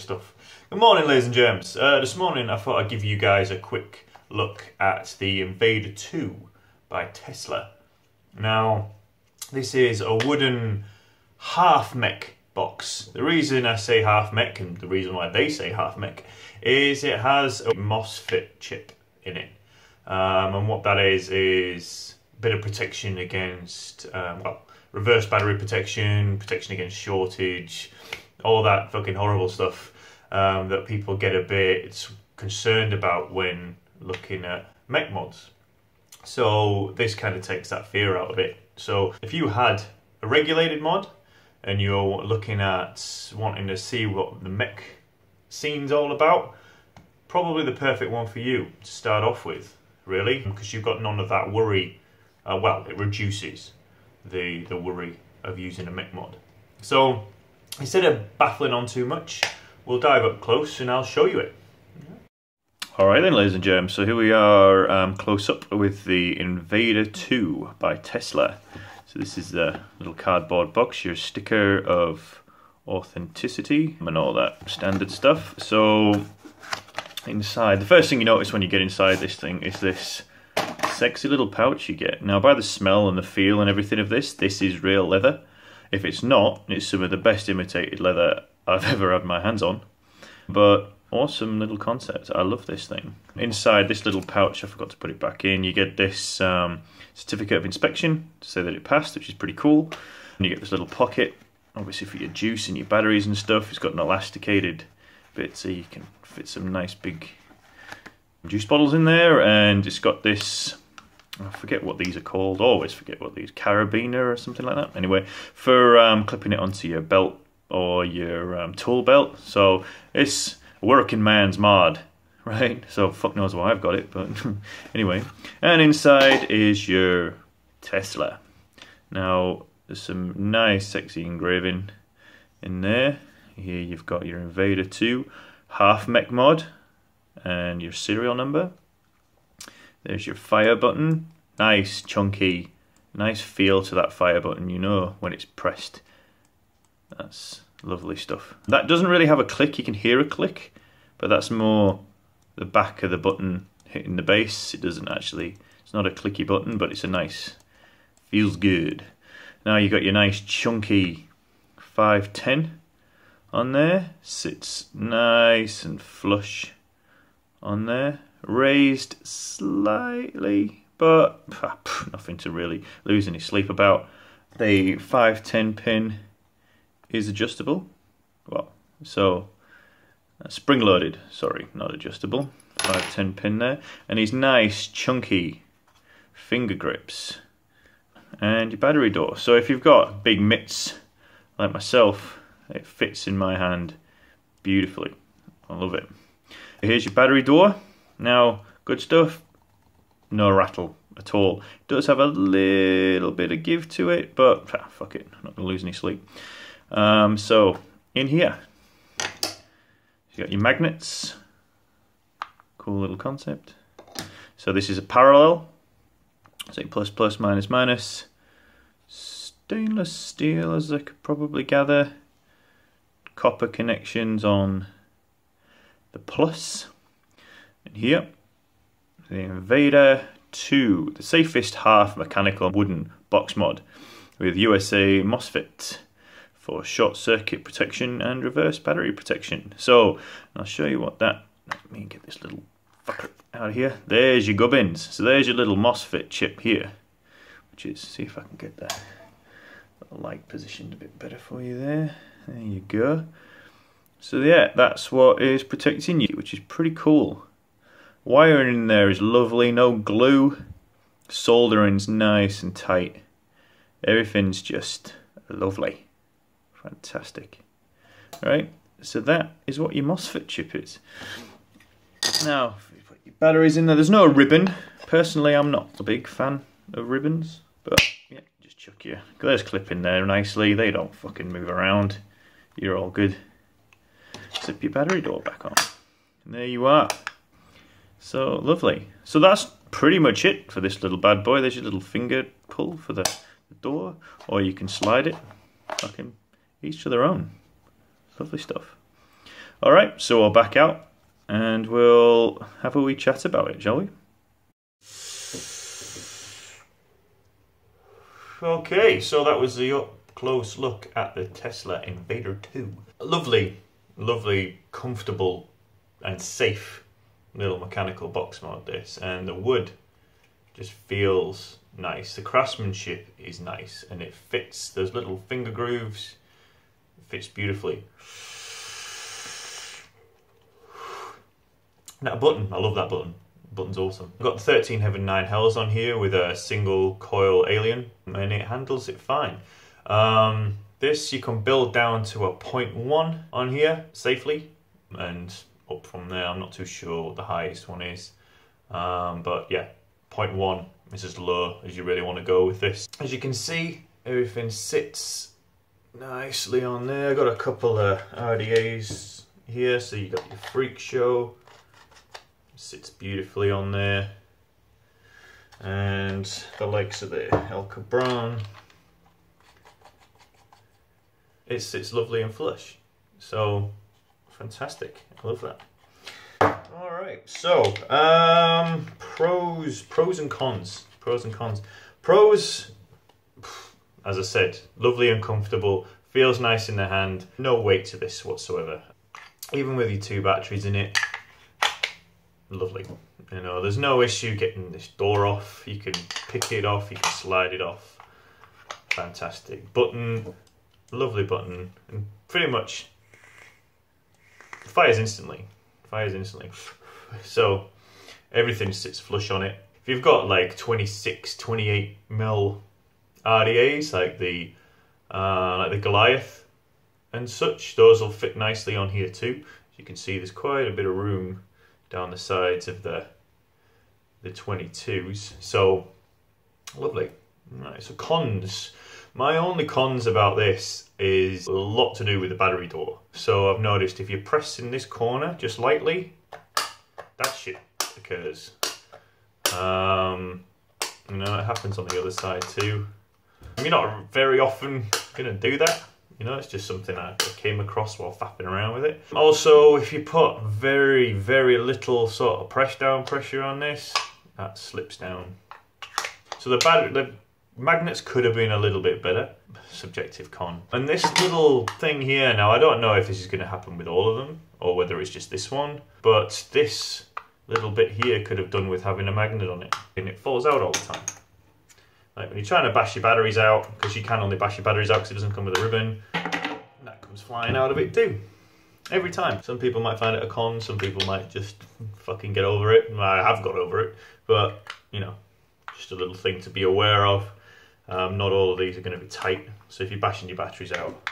stuff. Good morning, ladies and germs. This morning I thought I'd give you guys a quick look at the Invader 2 by Tesla. Now, this is a wooden half mech box. The reason I say half mech, and the reason why they say half mech, is it has a MOSFET chip in it. And what that is a bit of protection against, reverse battery protection, protection against shortage, all that fucking horrible stuff that people get a bit concerned about when looking at mech mods. So this kind of takes that fear out of it. So if you had a regulated mod and you're looking at wanting to see what the mech scene's all about, probably the perfect one for you to start off with, really, because you've got none of that worry. Well, it reduces the worry of using a mech mod. So instead of baffling on too much, we'll dive up close and I'll show you it. Alright then, ladies and germs, so here we are close up with the Invader 2 by Tesla. So this is the little cardboard box, your sticker of authenticity and all that standard stuff. So inside, the first thing you notice when you get inside this thing is this sexy little pouch you get. Now, by the smell and the feel and everything of this is real leather. If it's not, it's some of the best imitated leather I've ever had my hands on. But awesome little concept. I love this thing. Inside this little pouch, I forgot to put it back in, you get this certificate of inspection to say that it passed, which is pretty cool. And you get this little pocket, obviously for your juice and your batteries and stuff. It's got an elasticated bit so you can fit some nice big juice bottles in there. And it's got this, I forget what these are called, always forget what these, carabiner or something like that. Anyway, for clipping it onto your belt or your tool belt. So it's a working man's mod, right? So fuck knows why I've got it, but anyway. And inside is your Tesla. Now, there's some nice sexy engraving in there. Here you've got your Invader 2 half mech mod and your serial number. There's your fire button. Nice chunky, nice feel to that fire button, you know when it's pressed. That's lovely stuff. That doesn't really have a click, you can hear a click, but that's more the back of the button hitting the base. It doesn't actually, it's not a clicky button, but it's a nice, feels good. Now you got your nice chunky 510 on there, sits nice and flush on there, raised slightly, but nothing to really lose any sleep about. The 510 pin is adjustable, well, so spring loaded, sorry, not adjustable. 510 pin there, and these nice chunky finger grips, and your battery door. So if you've got big mitts like myself, it fits in my hand beautifully. I love it. Here's your battery door. Now, good stuff, no rattle at all. It does have a little bit of give to it, but fuck it, I'm not gonna lose any sleep. So in here, you got your magnets. Cool little concept. So this is a parallel. So plus plus minus minus. Stainless steel, as I could probably gather. Copper connections on the plus. And here, the Invader 2, the safest half mechanical wooden box mod with USA MOSFET for short circuit protection and reverse battery protection. So I'll show you what that, let me get this little fucker out of here. There's your gubbins. So there's your little MOSFET chip here, which is, see if I can get that light positioned a bit better for you there. There you go. So yeah, that's what is protecting you, which is pretty cool. Wiring in there is lovely, no glue. Soldering's nice and tight. Everything's just lovely. Fantastic. Alright, so that is what your MOSFET chip is. Now, if you put your batteries in there, there's no ribbon. Personally, I'm not a big fan of ribbons, but yeah, just chuck your glass clip in there nicely. They don't fucking move around. You're all good. Zip your battery door back on. And there you are. So lovely. So that's pretty much it for this little bad boy. There's your little finger pull for the door, or you can slide it. Fucking each to their own. Lovely stuff. Alright, so we'll back out and we'll have a wee chat about it, shall we? Okay, so that was the up-close look at the Tesla Invader 2. Lovely, lovely, comfortable and safe little mechanical box mod this, and the wood just feels nice. The craftsmanship is nice and it fits those little finger grooves. It fits beautifully. That button, I love that button. The button's awesome. I've got 13 Heaven 9 Hells on here with a single coil alien and it handles it fine. This you can build down to a 0.1 on here safely, and up from there I'm not too sure what the highest one is. But yeah, 0.1 is as low as you really want to go with this. As you can see, everything sits nicely on there. I've got a couple of RDAs here, so you got your Freak Show. Sits beautifully on there. And the likes of the El Cabron. It sits lovely and flush. So, fantastic. I love that. Alright, so, pros and cons. Pros and cons. Pros, as I said, lovely and comfortable. Feels nice in the hand. No weight to this whatsoever. Even with your 2 batteries in it, lovely. You know, there's no issue getting this door off. You can pick it off, you can slide it off. Fantastic. Button, lovely button, and pretty much fires instantly. Fires instantly. So everything sits flush on it. If you've got like 26, 28 mil RDAs like the Goliath and such, those will fit nicely on here too. As you can see, there's quite a bit of room down the sides of the 22s. So lovely. Right, so cons. My only cons about this is a lot to do with the battery door. So I've noticed if you press in this corner just lightly, that shit occurs. You know, it happens on the other side too. You're not very often gonna do that. You know, it's just something I came across while faffing around with it. Also, if you put very, very little sort of press down pressure on this, that slips down. So the magnets could have been a little bit better. Subjective con. And this little thing here, now I don't know if this is going to happen with all of them or whether it's just this one, but this little bit here could have done with having a magnet on it, and it falls out all the time. Like when you're trying to bash your batteries out, because you can only bash your batteries out because it doesn't come with a ribbon, and that comes flying out of it too. Every time. Some people might find it a con, some people might just fucking get over it. I have got over it, but you know, just a little thing to be aware of. Not all of these are going to be tight, so if you're bashing your batteries out,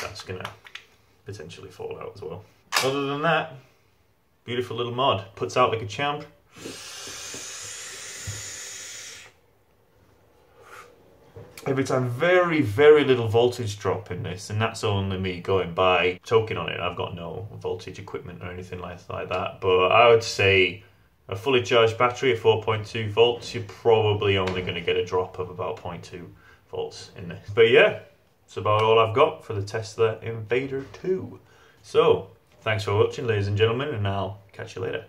that's going to potentially fall out as well. Other than that, beautiful little mod. Puts out like a champ. Every time, very, very little voltage drop in this, and that's only me going by choking on it. I've got no voltage equipment or anything like that, but I would say a fully charged battery at 4.2 volts, you're probably only going to get a drop of about 0.2 volts in this. But yeah, that's about all I've got for the Tesla Invader 2. So, thanks for watching, ladies and gentlemen, and I'll catch you later.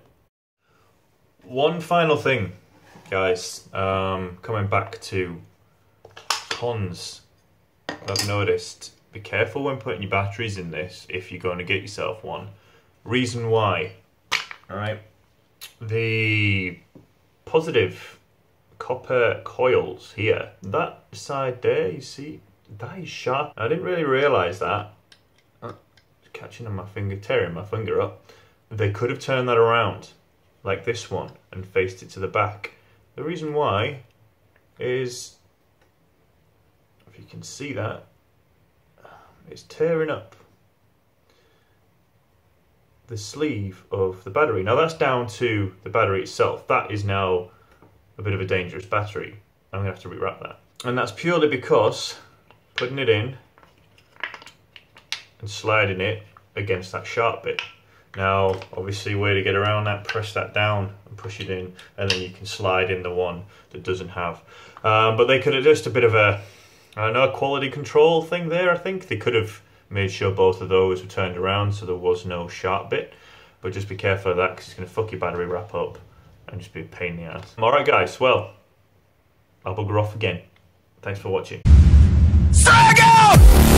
One final thing, guys, coming back to cons, I've noticed, be careful when putting your batteries in this if you're going to get yourself one. Reason why, alright, the positive copper coils here, that side there, you see, that is sharp. I didn't really realise that. Catching on my finger, tearing my finger up. They could have turned that around, like this one, and faced it to the back. The reason why is, if you can see that, it's tearing up the sleeve of the battery. Now that's down to the battery itself. That is now a bit of a dangerous battery. I'm going to have to rewrap that. And that's purely because putting it in and sliding it against that sharp bit. Now, obviously, way to get around that, press that down and push it in, and then you can slide in the one that doesn't have. But they could have just a bit of a, I don't know, a quality control thing there, I think. They could have Made sure both of those were turned around so there was no sharp bit. But just be careful of that because it's going to fuck your battery wrap up and just be a pain in the ass. Alright guys, well, I'll bugger off again. Thanks for watching. Struggle!